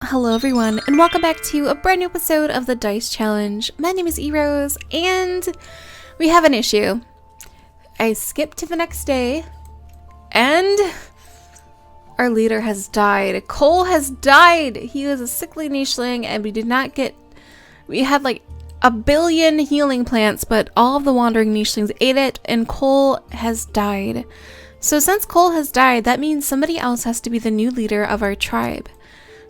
Hello everyone, and welcome back to a brand new episode of the Dice Challenge. My name is Eros, and we have an issue. I skipped to the next day, and our leader has died. Cole has died! He was a sickly nicheling, and we had like a billion healing plants, but all of the wandering nichelings ate it, and Cole has died. So since Cole has died, that means somebody else has to be the new leader of our tribe.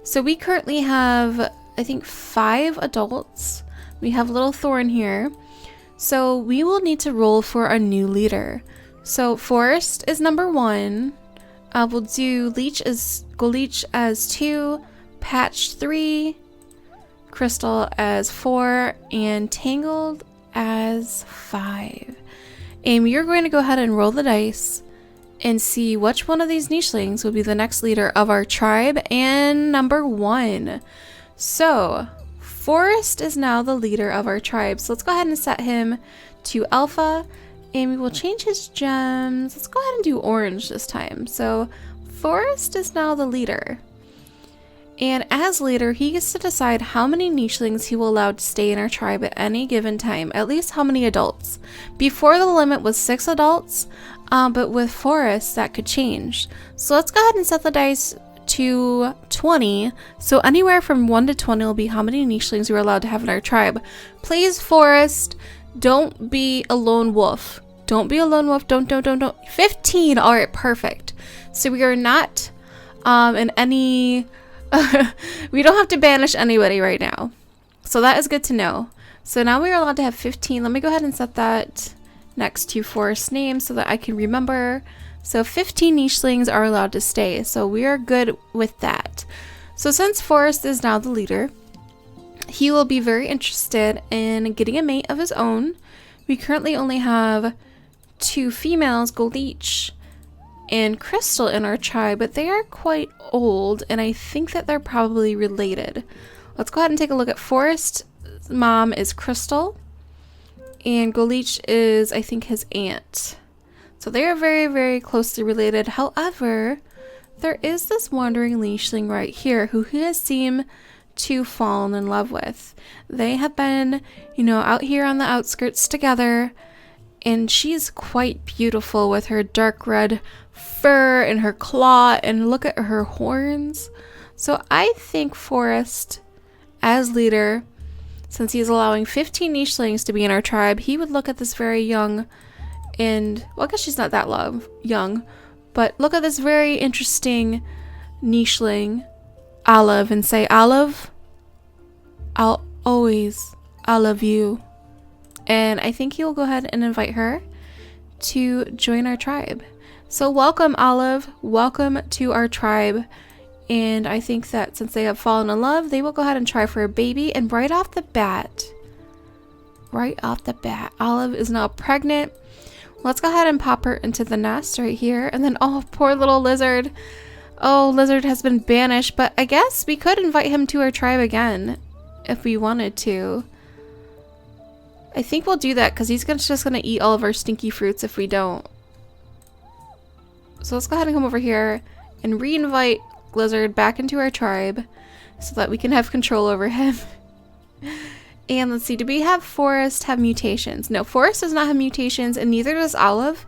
So we currently have, I think, 5 adults. We have little Thorn here. So we will need to roll for a new leader. So Forest is number 1. We'll do Leech as 2, Patch 3, Crystal as 4, and Tangled as 5. And you're going to go ahead and roll the dice and see which one of these nichelings will be the next leader of our tribe and number 1. So Forest is now the leader of our tribe. So let's go ahead and set him to Alpha, and we will change his gems. Let's go ahead and do orange this time. So Forest is now the leader. And as leader, he gets to decide how many nichelings he will allow to stay in our tribe at any given time, at least how many adults. Before, the limit was 6 adults, but with Forest, that could change. So let's go ahead and set the dice to 20. So anywhere from 1 to 20 will be how many nichelings we're allowed to have in our tribe. Please, Forest, don't be a lone wolf. Don't be a lone wolf. Don't. 15. All right, perfect. So we are not in any... we don't have to banish anybody right now. So that is good to know. So now we are allowed to have 15. Let me go ahead and set that next to Forest's name so that I can remember. So 15 nichelings are allowed to stay. So we are good with that. So since Forest is now the leader, he will be very interested in getting a mate of his own. We currently only have 2 females, Leech and Crystal, in our tribe, but they are quite old, and I think that they're probably related. Let's go ahead and take a look at Forest's mom is Crystal, and Leech is, I think, his aunt. So they are very, very closely related. However, there is this wandering nicheling right here who he has seemed to fallen in love with. They have been, out here on the outskirts together, and she's quite beautiful with her dark red fur and her claw, and look at her horns. So I think Forest, as leader, since he's allowing 15 nichelings to be in our tribe, he would look at this very young and, well, I guess she's not that young, but look at this very interesting nicheling, Olive, and say, Olive, I love you. And I think he'll go ahead and invite her to join our tribe. So welcome, Olive. Welcome to our tribe. And I think that since they have fallen in love, they will go ahead and try for a baby. And right off the bat, Olive is now pregnant. Let's go ahead and pop her into the nest right here. And then, oh, poor little Lizard. Oh, Lizard has been banished. But I guess we could invite him to our tribe again if we wanted to. I think we'll do that because he's just going to eat all of our stinky fruits if we don't. So let's go ahead and come over here and re-invite Lizard back into our tribe so that we can have control over him. And let's see, do we have Forest have mutations? No, Forest does not have mutations, and neither does Olive.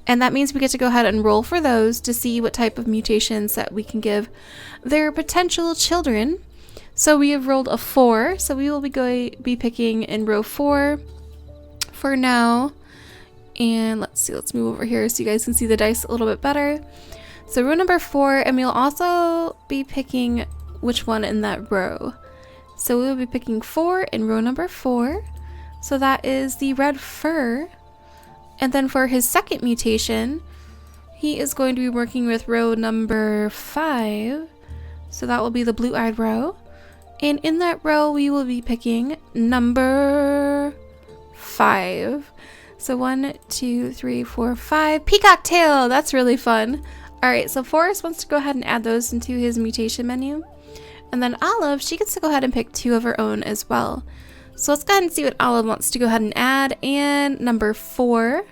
And that means we get to go ahead and roll for those to see what type of mutations that we can give their potential children. So we have rolled a 4, so we will be picking in row 4 for now. And let's see, let's move over here so you guys can see the dice a little bit better. So row number 4, and we'll also be picking which one in that row. So we will be picking 4 in row number 4. So that is the red fur. And then for his second mutation, he is going to be working with row number 5. So that will be the blue-eyed row. And in that row, we will be picking number 5. So 1, 2, 3, 4, 5. Peacock tail! That's really fun. Alright, so Forest wants to go ahead and add those into his mutation menu. And then Olive, she gets to go ahead and pick 2 of her own as well. So let's go ahead and see what Olive wants to go ahead and add. And number 4.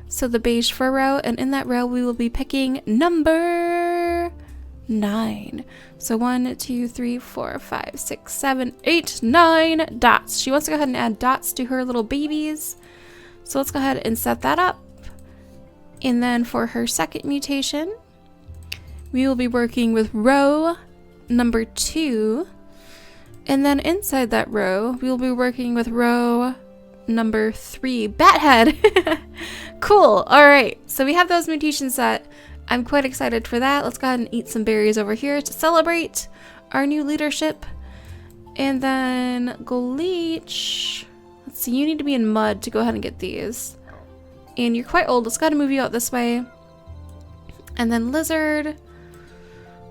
So the beige fur row. And in that row, we will be picking number 9. So 1, 2, 3, 4, 5, 6, 7, 8, 9 dots. She wants to go ahead and add dots to her little babies. So let's go ahead and set that up. And then for her second mutation, we will be working with row number 2. And then inside that row, we will be working with row number 3, bat head. Cool. All right. So we have those mutations set. I'm quite excited for that. Let's go ahead and eat some berries over here to celebrate our new leadership. And then Goleech. Let's see, you need to be in mud to go ahead and get these. And you're quite old. Let's go ahead and move you out this way. And then Lizard.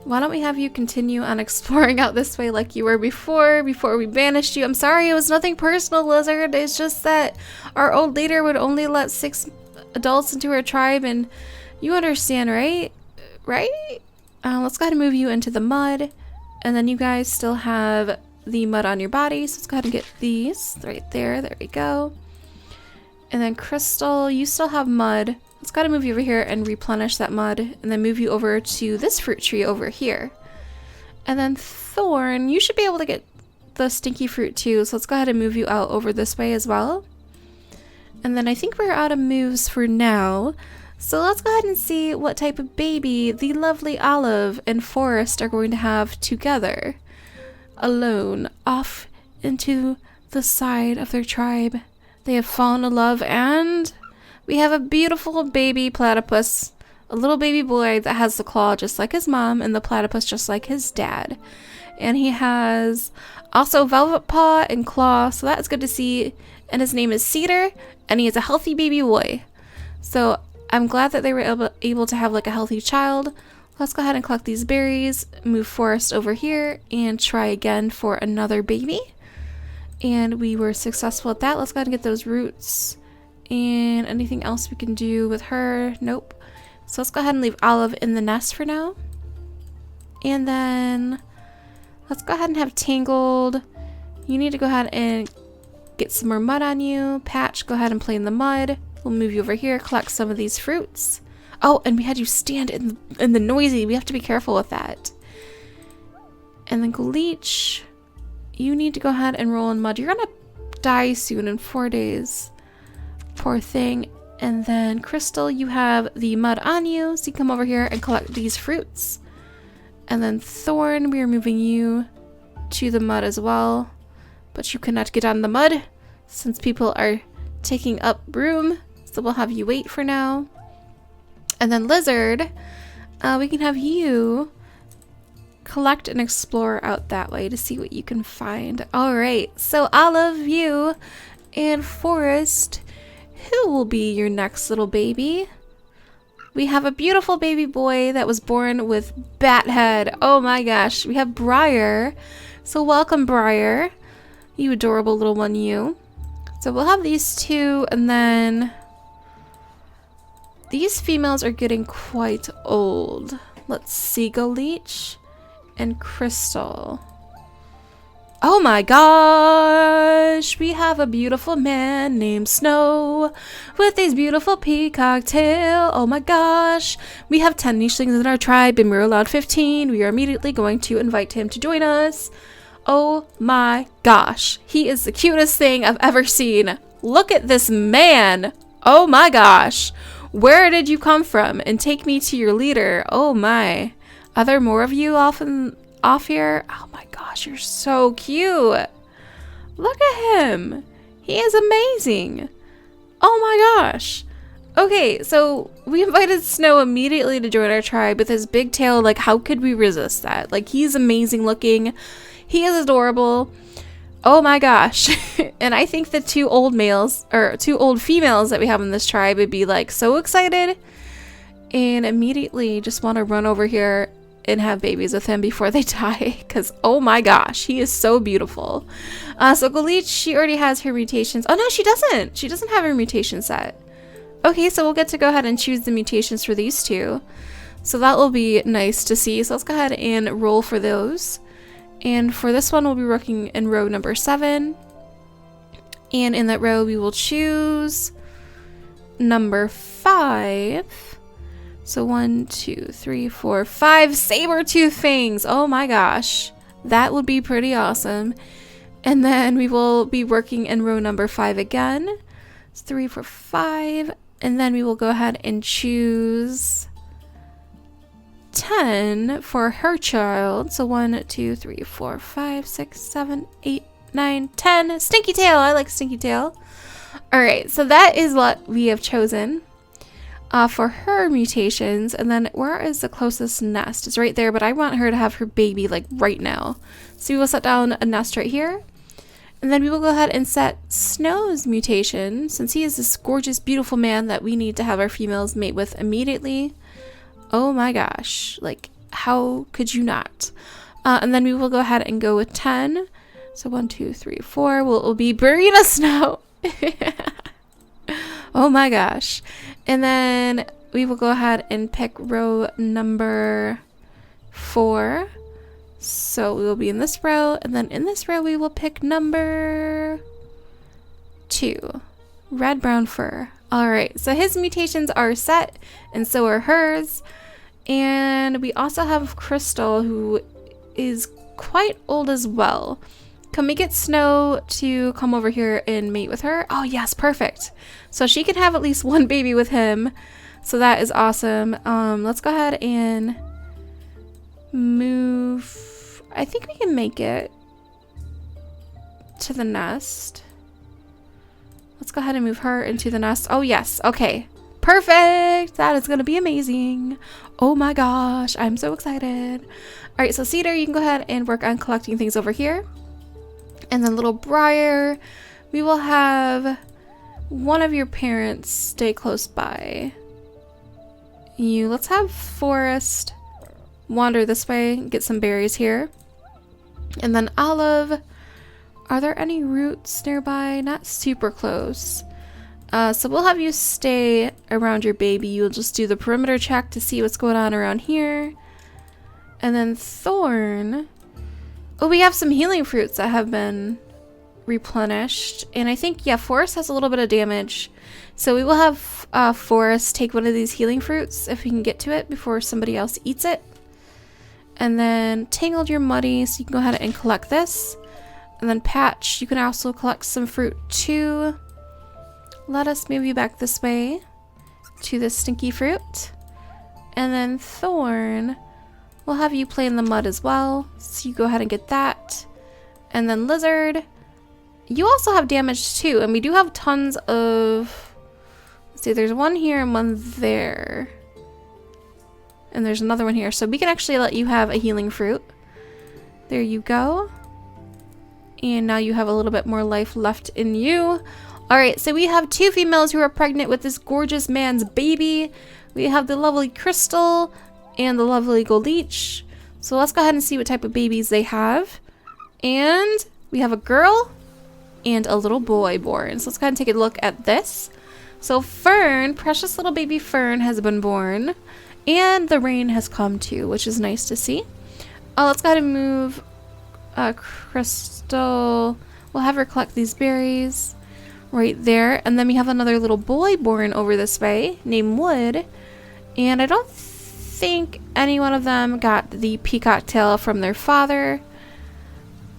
Why don't we have you continue on exploring out this way like you were before we banished you. I'm sorry, it was nothing personal, Lizard. It's just that our old leader would only let 6 adults into her tribe, and you understand, right? Right? Let's go ahead and move you into the mud. And then you guys still have the mud on your body. So let's go ahead and get these right there. There we go. And then Crystal, you still have mud. Let's go ahead and move you over here and replenish that mud. And then move you over to this fruit tree over here. And then Thorn, you should be able to get the stinky fruit too. So let's go ahead and move you out over this way as well. And then I think we're out of moves for now. So let's go ahead and see what type of baby the lovely Olive and Forest are going to have together. Alone, off into the side of their tribe. They have fallen in love, and we have a beautiful baby platypus. A little baby boy that has the claw just like his mom and the platypus just like his dad. And he has also velvet paw and claw, so that's good to see. And his name is Cedar, and he is a healthy baby boy. So I'm glad that they were able to have like a healthy child. Let's go ahead and collect these berries, move Forest over here, and try again for another baby. And we were successful at that. Let's go ahead and get those roots. And anything else we can do with her? Nope. So let's go ahead and leave Olive in the nest for now. And then let's go ahead and have Tangled. You need to go ahead and get some more mud on you. Patch, go ahead and play in the mud. We'll move you over here, collect some of these fruits. Oh, and we had you stand in the noisy. We have to be careful with that. And then Goleech, you need to go ahead and roll in mud. You're gonna die soon in 4 days. Poor thing. And then Crystal, you have the mud on you, so you come over here and collect these fruits. And then Thorn, we are moving you to the mud as well. But you cannot get on the mud since people are taking up room. So we'll have you wait for now. And then Lizard, we can have you collect and explore out that way to see what you can find. Alright, so Olive, you, and Forest, who will be your next little baby? We have a beautiful baby boy that was born with bat head. Oh my gosh, we have Briar. So welcome, Briar. You adorable little one, you. So we'll have these two, and then these females are getting quite old. Let's see, Goleech and Crystal. Oh my gosh, we have a beautiful man named Snow with his beautiful peacock tail. Oh my gosh, we have 10 Nichlings in our tribe and we're allowed 15. We are immediately going to invite him to join us. Oh my gosh, he is the cutest thing I've ever seen. Look at this man. Oh my gosh, where did you come from? And take me to your leader. Oh my, are there more of you off here? Oh my gosh, you're so cute. Look at him. He is amazing. Oh my gosh. Okay, so we invited Snow immediately to join our tribe with his big tail. Like, how could we resist that? Like, he's amazing looking. He is adorable. Oh my gosh. And I think the two old females that we have in this tribe would be like so excited and immediately just want to run over here and have babies with him before they die, because oh my gosh, he is so beautiful. So Goleech, she already has her mutations. Oh no, she doesn't. She doesn't have her mutation set. Okay, so we'll get to go ahead and choose the mutations for these two. So that will be nice to see. So let's go ahead and roll for those. And for this one, we'll be working in row number 7. And in that row, we will choose number 5. So 1, 2, 3, 4, 5 saber-tooth fangs. Oh my gosh. That would be pretty awesome. And then we will be working in row number 5 again. It's 3, 4, 5. And then we will go ahead and choose 10 for her child. So 1, 2, 3, 4, 5, 6, 7, 8, 9, 10. Stinky tail. I like stinky tail. All right. So that is what we have chosen for her mutations. And then where is the closest nest? It's right there, but I want her to have her baby like right now. So we will set down a nest right here. And then we will go ahead and set Snow's mutation, since he is this gorgeous, beautiful man that we need to have our females mate with immediately. Oh my gosh, like how could you not? And then we will go ahead and go with 10. So 1, 2, 3, 4 will be Burrito Snow. Oh my gosh. And then we will go ahead and pick row number 4. So we will be in this row, and then in this row we will pick number 2, red brown fur. All right, so his mutations are set, and so are hers. And we also have Crystal, who is quite old as well. Can we get Snow to come over here and mate with her? Oh yes, perfect. So she can have at least one baby with him. So that is awesome. Let's go ahead and move. I think we can make it to the nest. Let's go ahead and move her into the nest. Oh yes, okay. Perfect. That is going to be amazing. Oh my gosh, I'm so excited. All right, so Cedar, you can go ahead and work on collecting things over here. And then Little Briar, we will have one of your parents stay close by you. Let's have Forest wander this way, get some berries here. And then Olive, are there any roots nearby? Not super close. So we'll have you stay around your baby. You'll just do the perimeter check to see what's going on around here. And then Thorn. Oh, we have some healing fruits that have been replenished. And I think, yeah, Forest has a little bit of damage. So we will have Forest take one of these healing fruits if we can get to it before somebody else eats it. And then Tangled, you're muddy, so you can go ahead and collect this. And then Patch, you can also collect some fruit too. Let us move you back this way to the stinky fruit. And then Thorn, we'll have you play in the mud as well. So you go ahead and get that. And then Lizard, you also have damage too. And we do have tons of, let's see, there's one here and one there. And there's another one here. So we can actually let you have a healing fruit. There you go. And now you have a little bit more life left in you. Alright, so we have 2 females who are pregnant with this gorgeous man's baby. We have the lovely Crystal and the lovely Goldleech. So let's go ahead and see what type of babies they have. And we have a girl and a little boy born. So let's go ahead and take a look at this. So Fern, precious little baby Fern, has been born. And the rain has come too, which is nice to see. Let's go ahead and move Crystal. We'll have her collect these berries right there. And then we have another little boy born over this way named Wood. And I don't think any one of them got the peacock tail from their father.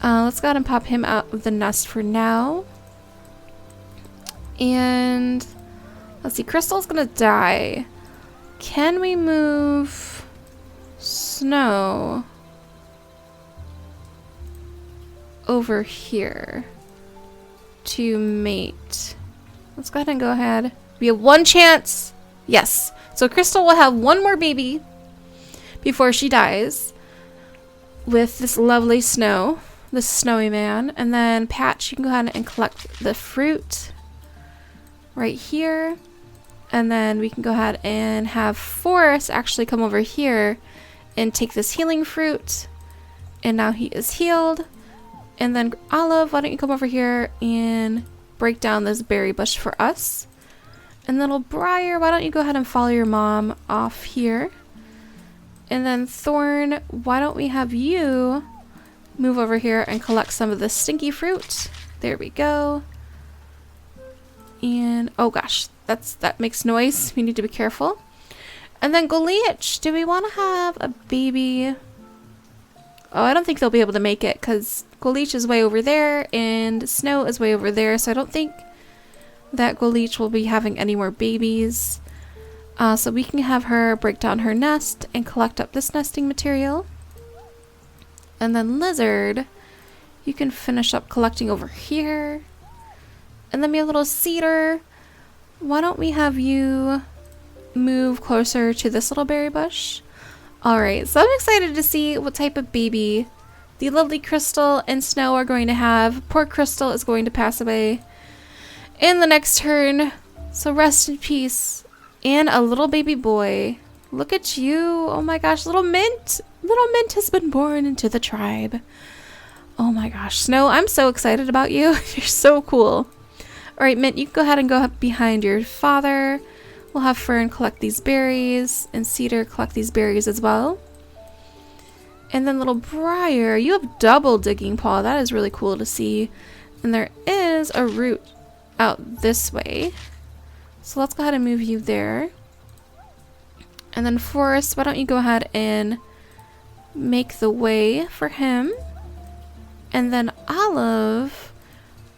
Let's go ahead and pop him out of the nest for now. And let's see, Crystal's gonna die. Can we move Snow over here to mate? Let's go ahead. We have 1 chance. Yes. So Crystal will have 1 more baby before she dies with this lovely Snow, this snowy man. And then Patch, you can go ahead and collect the fruit right here. And then we can go ahead and have Forest actually come over here and take this healing fruit. And now he is healed. And then Olive, why don't you come over here and break down this berry bush for us. And Little Briar, why don't you go ahead and follow your mom off here. And then Thorn, why don't we have you move over here and collect some of the stinky fruit. There we go. And oh gosh, that makes noise. We need to be careful. And then Golich, do we want to have a baby? Oh, I don't think they'll be able to make it because Golich is way over there and Snow is way over there. So I don't think that Golich will be having any more babies. So we can have her break down her nest and collect up this nesting material. And then Lizard, you can finish up collecting over here. And then we have a little cedar. Why don't we have you move closer to this little berry bush? Alright, so I'm excited to see what type of baby the lovely Crystal and Snow are going to have. Poor Crystal is going to pass away in the next turn. So rest in peace. And a little baby boy. Look at you. Oh my gosh, little Mint. Little Mint has been born into the tribe. Oh my gosh, Snow, I'm so excited about you. You're so cool. Alright, Mint, you can go ahead and go behind your father. We'll have Fern collect these berries, and Cedar collect these berries as well. And then little Briar, you have double digging paw. That is really cool to see. And there is a root out this way. So let's go ahead and move you there. And then Forest, why don't you go ahead and make the way for him. And then Olive,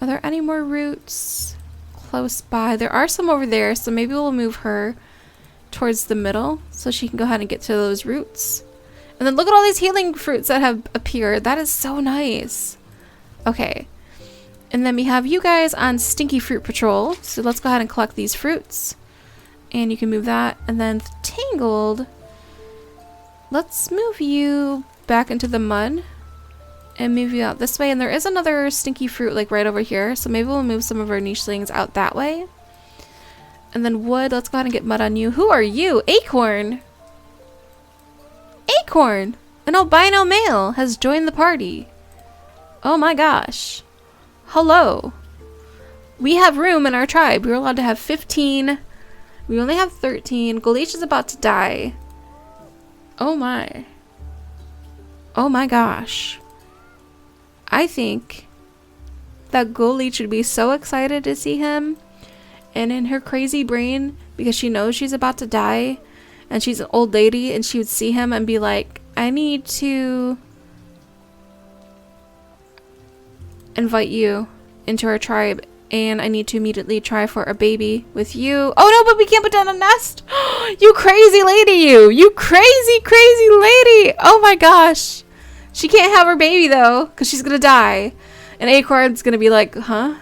are there any more roots close by? There are some over there, so maybe we'll move her towards the middle so she can go ahead and get to those roots. And then look at all these healing fruits that have appeared. That is so nice. Okay. And then we have you guys on Stinky Fruit Patrol. So let's go ahead and collect these fruits. And you can move that. And then Tangled, let's move you back into the mud and move you out this way. And there is another stinky fruit like right over here. So maybe we'll move some of our nichlings out that way. And then Wood, let's go ahead and get mud on you. Who are you? Acorn. Acorn, an albino male, has joined the party. Oh my gosh. Hello. We have room in our tribe. We're allowed to have 15. We only have 13. Golich is about to die. Oh my. Oh my gosh. I think that Golich would be so excited to see him. And in her crazy brain, because she knows she's about to die, and she's an old lady, and she would see him and be like, I need to invite you into our tribe, and I need to immediately try for a baby with you. Oh no, but we can't put down a nest. You crazy lady, you crazy lady. Oh my gosh, she can't have her baby though because she's gonna die. And Acorn's gonna be like, huh,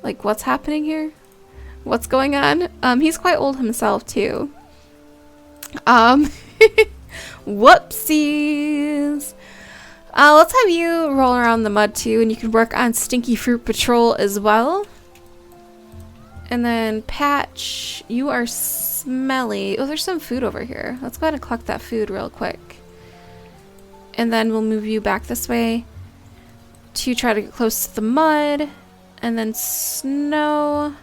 like what's happening here, what's going on? He's quite old himself too. Whoopsies. Let's have you roll around the mud too, and you can work on Stinky Fruit Patrol as well. And then Patch, you are smelly. Oh, there's some food over here. Let's go ahead and collect that food real quick. And then we'll move you back this way to try to get close to the mud. And then Snow,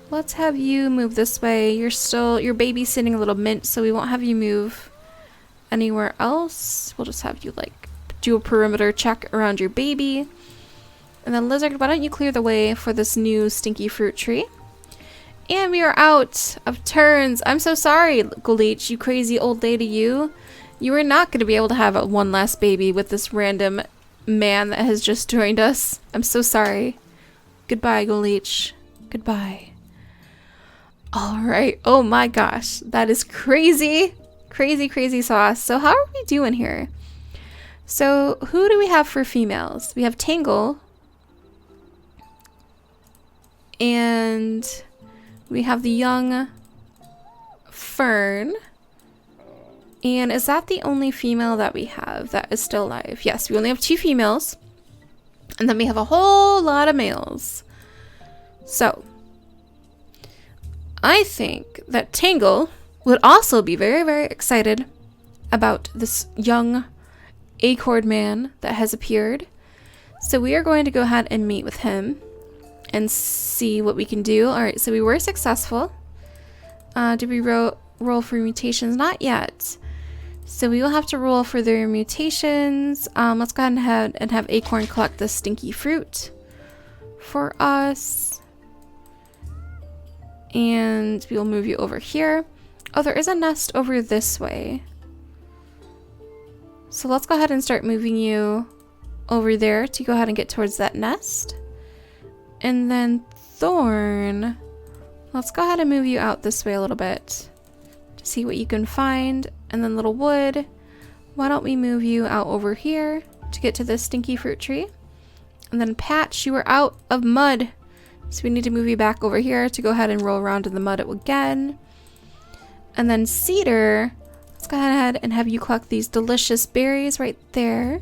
let's have you move this way. You're babysitting a little Mint, so we won't have you move anywhere else. We'll just have you like do a perimeter check around your baby. And then Lizard, why don't you clear the way for this new stinky fruit tree? And we are out of turns. I'm so sorry, Golich, you crazy old lady, you. You are not going to be able to have one last baby with this random man that has just joined us. I'm so sorry. Goodbye, Golich. Goodbye. Alright. Oh my gosh. That is crazy. Crazy sauce. So how are we doing here? So who do we have for females? We have Tangle. And we have the young Fern. And is that the only female that we have that is still alive? Yes, we only have 2 females. And then we have a whole lot of males. So I think that Tangle would also be very excited about this young acorn man that has appeared. So we are going to go ahead and meet with him and see what we can do. Alright, so we were successful. Did we roll for mutations? Not yet. So we will have to roll for their mutations. Let's go ahead and have Acorn collect the stinky fruit for us. And we'll move you over here. Oh, there is a nest over this way. So let's go ahead and start moving you over there to go ahead and get towards that nest. And then Thorn, let's go ahead and move you out this way a little bit to see what you can find. And then Little Wood, why don't we move you out over here to get to this stinky fruit tree. And then Patch, you are out of mud. So we need to move you back over here to go ahead and roll around in the mud again. And then Cedar, let's go ahead and have you collect these delicious berries right there.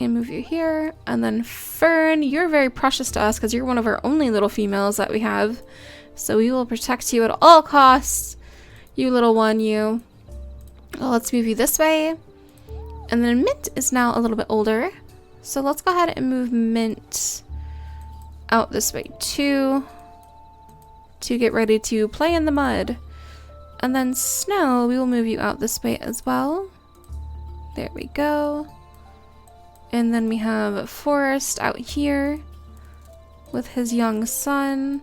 And move you here. And then Fern, you're very precious to us because you're one of our only little females that we have. So we will protect you at all costs. You little one, you. Well, let's move you this way. And then Mint is now a little bit older. So let's go ahead and move Mint out this way too, to get ready to play in the mud. And then Snow, we will move you out this way as well. There we go. And then we have Forest out here with his young son,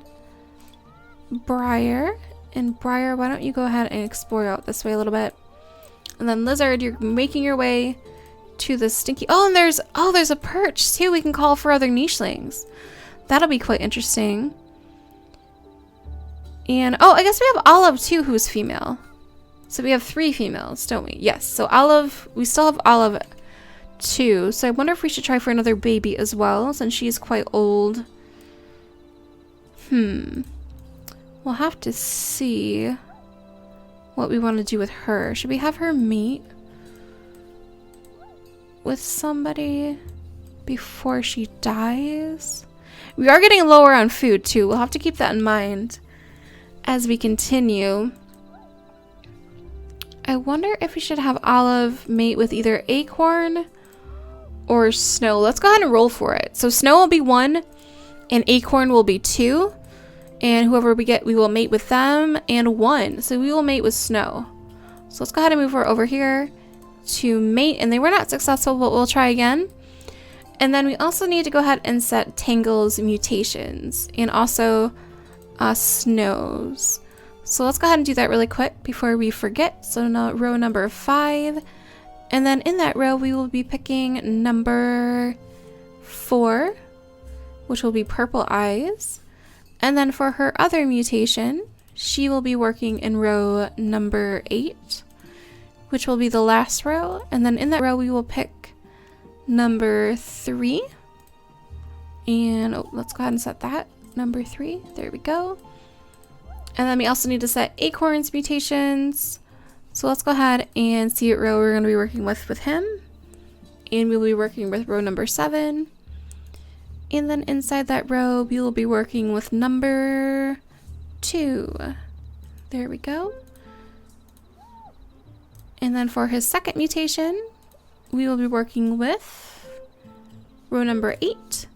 Briar. And Briar, why don't you go ahead and explore out this way a little bit. And then Lizard, you're making your way to the stinky... Oh, and there's a perch too. We can call for other nichlings. That'll be quite interesting. And, oh, I guess we have Olive too, who's female. So we have 3 females, don't we? Yes, so Olive, we still have Olive too. So I wonder if we should try for another baby as well, since she's quite old. We'll have to see what we want to do with her. Should we have her meet with somebody before she dies? We are getting lower on food too. We'll have to keep that in mind as we continue. I wonder if we should have Olive mate with either Acorn or Snow. Let's go ahead and roll for it. So Snow will be 1 and Acorn will be 2. And whoever we get, we will mate with them and 1. So we will mate with Snow. So let's go ahead and move her over here to mate. And they were not successful, but we'll try again. And then we also need to go ahead and set Tangle's mutations and also Snow's. So let's go ahead and do that really quick before we forget. So now row number 5. And then in that row, we will be picking number 4, which will be Purple Eyes. And then for her other mutation, she will be working in row number 8, which will be the last row. And then in that row, we will pick number 3. And let's go ahead and set that. Number 3. There we go. And then we also need to set Acorn's mutations. So let's go ahead and see what row we're going to be working with him. And we'll be working with row number 7. And then inside that row, we will be working with number 2. There we go. And then for his second mutation, we will be working with row number 8.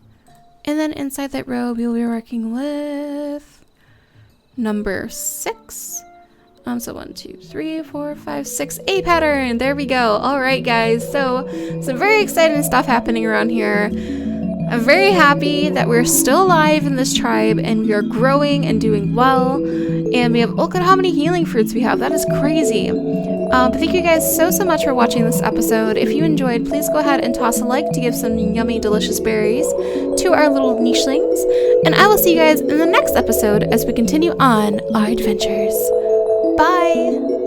And then inside that row, we will be working with number 6. So 1, 2, 3, 4, 5, 6, A pattern. There we go. All right, guys. So some very exciting stuff happening around here. I'm very happy that we're still alive in this tribe and we are growing and doing well. And we have, look at how many healing fruits we have. That is crazy. But thank you guys so much for watching this episode. If you enjoyed, please go ahead and toss a like to give some yummy, delicious berries to our little nichlings. And I will see you guys in the next episode as we continue on our adventures. Bye!